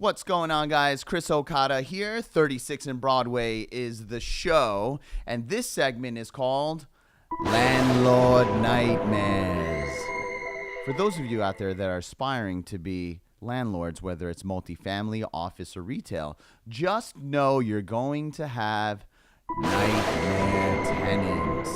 What's going on, guys? Chris Okada here. 36th and Broadway is the show, and this segment is called Landlord Nightmares. For those of you out there that are aspiring to be landlords, whether it's multifamily, office, or retail, just know you're going to have nightmare tenants.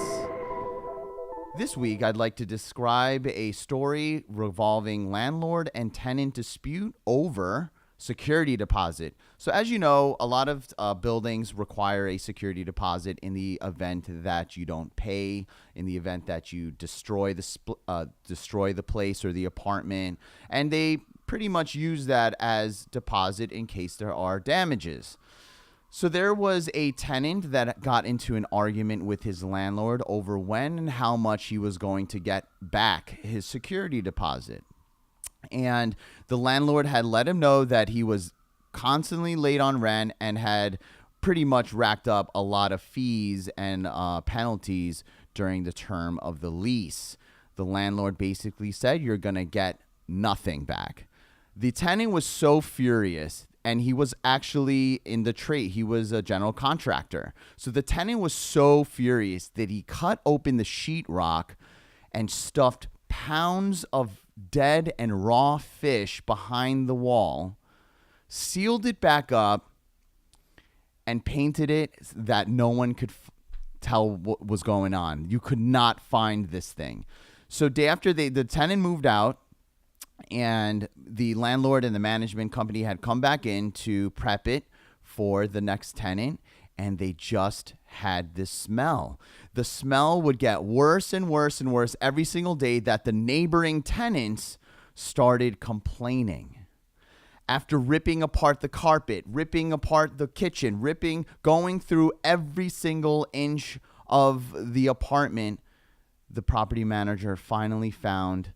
This week, I'd like to describe a story revolving landlord and tenant dispute over security deposit. So as you know, a lot of buildings require a security deposit in the event that you don't pay, in the event that you destroy the place or the apartment, and they pretty much use that as deposit in case there are damages. So there was a tenant that got into an argument with his landlord over when and how much he was going to get back his security deposit. And the landlord had let him know that he was constantly late on rent and had pretty much racked up a lot of fees and penalties during the term of the lease. The landlord basically said, "You're going to get nothing back." The tenant was so furious, and he was actually in the trade. He was a general contractor. So the tenant was so furious that he cut open the sheetrock and stuffed pounds of dead and raw fish behind the wall, sealed it back up, and painted it that no one could tell what was going on. You could not find this thing. So day after the tenant moved out, and the landlord and the management company had come back in to prep it for the next tenant, and they just had this smell. The smell would get worse and worse and worse every single day that the neighboring tenants started complaining. After ripping apart the carpet, ripping apart the kitchen, going through every single inch of the apartment, the property manager finally found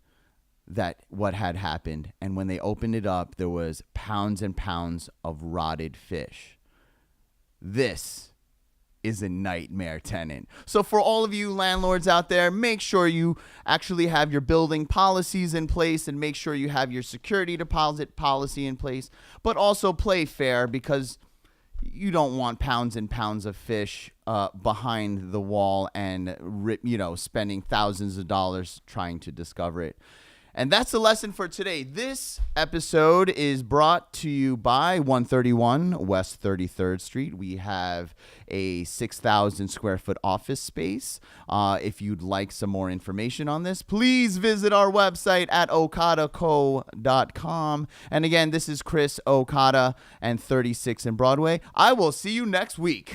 that what had happened. And when they opened it up, there was pounds and pounds of rotted fish. This is a nightmare tenant. So for all of you landlords out there, make sure you actually have your building policies in place and make sure you have your security deposit policy in place, but also play fair, because you don't want pounds and pounds of fish behind the wall and spending thousands of dollars trying to discover it. And that's the lesson for today. This episode is brought to you by 131 West 33rd Street. We have a 6,000 square foot office space. If you'd like some more information on this, please visit our website at okadaco.com. And again, this is Chris Okada and 36th and Broadway. I will see you next week.